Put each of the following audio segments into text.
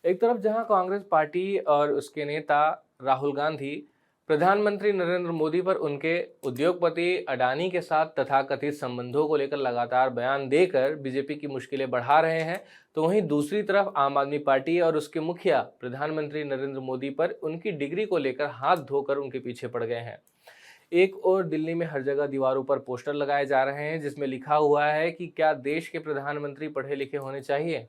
एक तरफ जहां कांग्रेस पार्टी और उसके नेता राहुल गांधी प्रधानमंत्री नरेंद्र मोदी पर उनके उद्योगपति अडानी के साथ तथाकथित संबंधों को लेकर लगातार बयान देकर बीजेपी की मुश्किलें बढ़ा रहे हैं, तो वहीं दूसरी तरफ आम आदमी पार्टी और उसके मुखिया प्रधानमंत्री नरेंद्र मोदी पर उनकी डिग्री को लेकर हाथ धोकर उनके पीछे पड़ गए हैं। एक और दिल्ली में हर जगह दीवारों पर पोस्टर लगाए जा रहे हैं जिसमें लिखा हुआ है कि क्या देश के प्रधानमंत्री पढ़े लिखे होने चाहिए।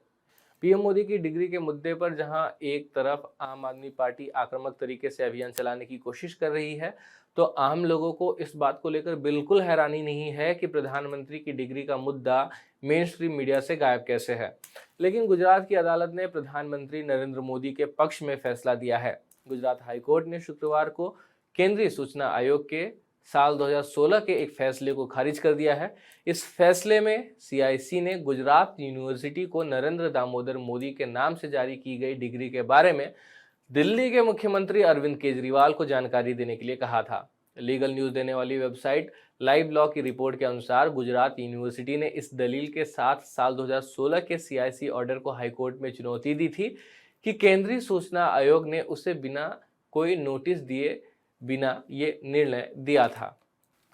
पीएम मोदी की डिग्री के मुद्दे पर जहां एक तरफ आम आदमी पार्टी आक्रामक तरीके से अभियान चलाने की कोशिश कर रही है, तो आम लोगों को इस बात को लेकर बिल्कुल हैरानी नहीं है कि प्रधानमंत्री की डिग्री का मुद्दा मेन स्ट्रीम मीडिया से गायब कैसे है। लेकिन गुजरात की अदालत ने प्रधानमंत्री नरेंद्र मोदी के पक्ष में फैसला दिया है। गुजरात हाईकोर्ट ने शुक्रवार को केंद्रीय सूचना आयोग के साल 2016 के एक फैसले को खारिज कर दिया है। इस फैसले में सीआईसी ने गुजरात यूनिवर्सिटी को नरेंद्र दामोदर मोदी के नाम से जारी की गई डिग्री के बारे में दिल्ली के मुख्यमंत्री अरविंद केजरीवाल को जानकारी देने के लिए कहा था। लीगल न्यूज देने वाली वेबसाइट लाइव लॉ की रिपोर्ट के अनुसार गुजरात यूनिवर्सिटी ने इस दलील के साथ साल 2016 के सीआईसी ऑर्डर को हाईकोर्ट में चुनौती दी थी कि केंद्रीय सूचना आयोग ने उसे बिना कोई नोटिस दिए बिना ये निर्णय दिया था।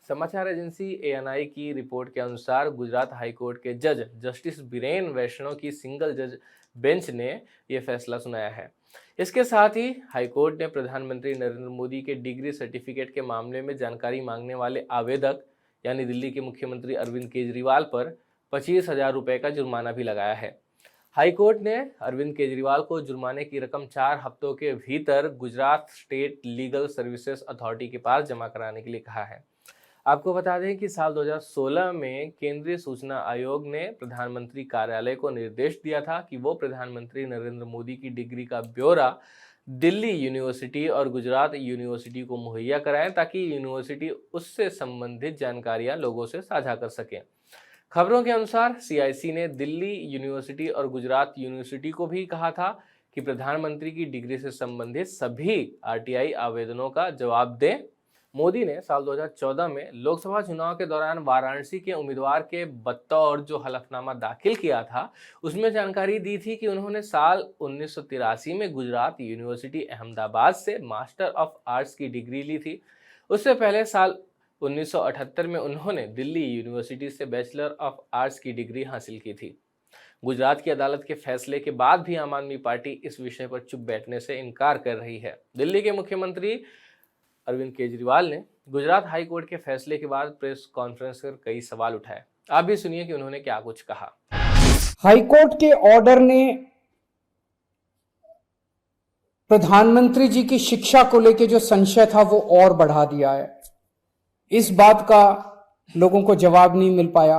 समाचार एजेंसी एएनआई की रिपोर्ट के अनुसार गुजरात हाईकोर्ट के जज जस्टिस बीरेन वैष्णव की सिंगल जज बेंच ने यह फैसला सुनाया है। इसके साथ ही हाईकोर्ट ने प्रधानमंत्री नरेंद्र मोदी के डिग्री सर्टिफिकेट के मामले में जानकारी मांगने वाले आवेदक यानी दिल्ली के मुख्यमंत्री अरविंद केजरीवाल पर 25,000 रुपए का जुर्माना भी लगाया है। हाईकोर्ट ने अरविंद केजरीवाल को जुर्माने की रकम 4 हफ्तों के भीतर Gujarat state legal services authority के पास जमा कराने के लिए कहा है। आपको बता दें कि साल 2016 में केंद्रीय सूचना आयोग ने प्रधानमंत्री कार्यालय को निर्देश दिया था कि वो प्रधानमंत्री नरेंद्र मोदी की डिग्री का ब्यौरा दिल्ली यूनिवर्सिटी और गुजरात यूनिवर्सिटी को मुहैया कराएं ताकि यूनिवर्सिटी उससे संबंधित जानकारियां लोगों से साझा कर सकें। खबरों के अनुसार सीआईसी ने दिल्ली यूनिवर्सिटी और गुजरात यूनिवर्सिटी को भी कहा था कि प्रधानमंत्री की डिग्री से संबंधित सभी आरटीआई आवेदनों का जवाब दें। मोदी ने साल 2014 में लोकसभा चुनाव के दौरान वाराणसी के उम्मीदवार के बतौर जो हलफनामा दाखिल किया था, उसमें जानकारी दी थी कि उन्होंने साल 1983 में गुजरात यूनिवर्सिटी अहमदाबाद से मास्टर ऑफ आर्ट्स की डिग्री ली थी। उससे पहले साल 1978 में उन्होंने दिल्ली यूनिवर्सिटी से बैचलर ऑफ आर्ट्स की डिग्री हासिल की थी। गुजरात की अदालत के फैसले के बाद भी आम आदमी पार्टी इस विषय पर चुप बैठने से इनकार कर रही है। दिल्ली के मुख्यमंत्री अरविंद केजरीवाल ने गुजरात हाई कोर्ट के फैसले के बाद प्रेस कॉन्फ्रेंस कर कई सवाल उठाए। आप भी सुनिए कि उन्होंने क्या कुछ कहा। हाईकोर्ट के ऑर्डर ने प्रधानमंत्री जी की शिक्षा को लेकर जो संशय था वो और बढ़ा दिया है। इस बात का लोगों को जवाब नहीं मिल पाया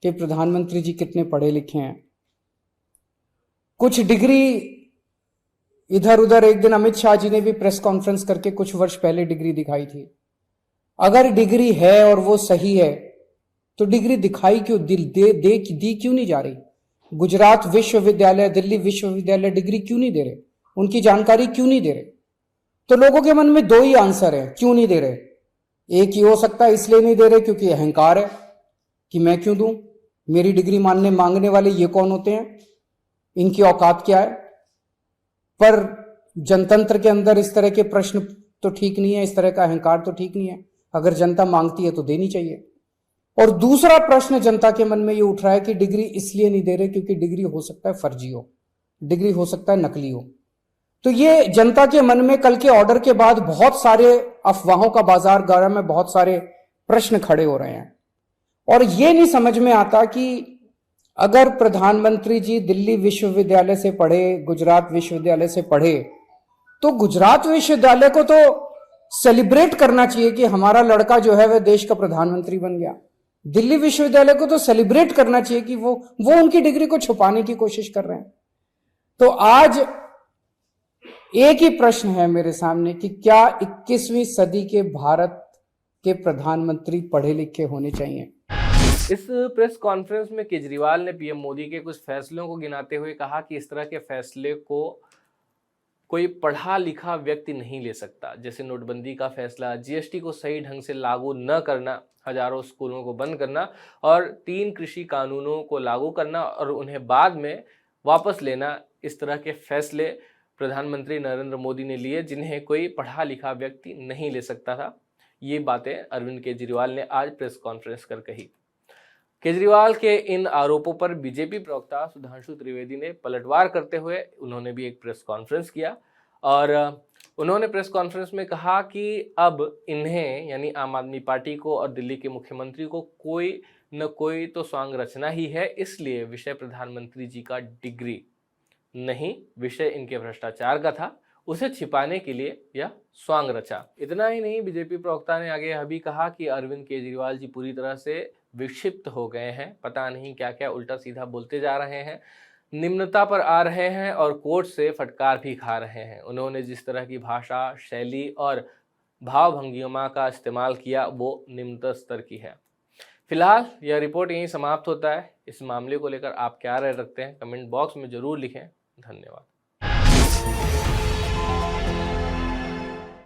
कि प्रधानमंत्री जी कितने पढ़े लिखे हैं। कुछ डिग्री इधर उधर, एक दिन अमित शाह जी ने भी प्रेस कॉन्फ्रेंस करके कुछ वर्ष पहले डिग्री दिखाई थी। अगर डिग्री है और वो सही है तो डिग्री दिखाई क्यों दी क्यों नहीं जा रही? गुजरात विश्वविद्यालय, दिल्ली विश्वविद्यालय डिग्री क्यों नहीं दे रहे? उनकी जानकारी क्यों नहीं दे रहे? तो लोगों के मन में दो ही आंसर है क्यों नहीं दे रहे। एक ही हो सकता है इसलिए नहीं दे रहे क्योंकि अहंकार है कि मैं क्यों दूं, मेरी डिग्री मांगने वाले ये कौन होते हैं, इनकी औकात क्या है। पर जनतंत्र के अंदर इस तरह के प्रश्न तो ठीक नहीं है, इस तरह का अहंकार तो ठीक नहीं है। अगर जनता मांगती है तो देनी चाहिए। और दूसरा प्रश्न जनता के मन में ये उठ रहा है कि डिग्री इसलिए नहीं दे रहे क्योंकि डिग्री हो सकता है फर्जी हो, डिग्री हो सकता है नकली हो। तो ये जनता के मन में कल के ऑर्डर के बाद बहुत सारे अफवाहों का बाजार गरम में, बहुत सारे प्रश्न खड़े हो रहे हैं। और ये नहीं समझ में आता कि अगर प्रधानमंत्री जी दिल्ली विश्वविद्यालय से पढ़े, गुजरात विश्वविद्यालय से पढ़े, तो गुजरात विश्वविद्यालय को तो सेलिब्रेट करना चाहिए कि हमारा लड़का जो है वह देश का प्रधानमंत्री बन गया। दिल्ली विश्वविद्यालय को तो सेलिब्रेट करना चाहिए कि वो उनकी डिग्री को छुपाने की कोशिश कर रहे हैं। तो आज एक ही प्रश्न है मेरे सामने कि क्या 21वीं सदी के भारत के प्रधानमंत्री पढ़े लिखे होने चाहिए? इस प्रेस कॉन्फ्रेंस में केजरीवाल ने पीएम मोदी के कुछ फैसलों को गिनाते हुए कहा कि इस तरह के फैसले को कोई पढ़ा लिखा व्यक्ति नहीं ले सकता, जैसे नोटबंदी का फैसला, जीएसटी को सही ढंग से लागू न करना, हजारों स्कूलों को बंद करना और 3 कृषि कानूनों को लागू करना और उन्हें बाद में वापस लेना। इस तरह के फैसले प्रधानमंत्री नरेंद्र मोदी ने लिए जिन्हें कोई पढ़ा लिखा व्यक्ति नहीं ले सकता था। ये बातें अरविंद केजरीवाल ने आज प्रेस कॉन्फ्रेंस कर कही। केजरीवाल के इन आरोपों पर बीजेपी प्रवक्ता सुधांशु त्रिवेदी ने पलटवार करते हुए उन्होंने भी एक प्रेस कॉन्फ्रेंस किया और उन्होंने प्रेस कॉन्फ्रेंस में कहा कि अब इन्हें यानी आम आदमी पार्टी को और दिल्ली के मुख्यमंत्री को कोई न कोई तो स्वांग रचना ही है, इसलिए विषय प्रधानमंत्री जी का डिग्री नहीं, विषय इनके भ्रष्टाचार का था, उसे छिपाने के लिए यह स्वांग रचा। इतना ही नहीं, बीजेपी प्रवक्ता ने आगे यह भी कहा कि अरविंद केजरीवाल जी पूरी तरह से विक्षिप्त हो गए हैं, पता नहीं क्या क्या उल्टा सीधा बोलते जा रहे हैं, निम्नता पर आ रहे हैं और कोर्ट से फटकार भी खा रहे हैं। उन्होंने जिस तरह की भाषा, शैली और भाव भंगिमा का इस्तेमाल किया वो निम्नतम स्तर की है। फिलहाल यह रिपोर्ट यहीं समाप्त होता है। इस मामले को लेकर आप क्या राय रखते हैं कमेंट बॉक्स में जरूर लिखें। धन्यवाद।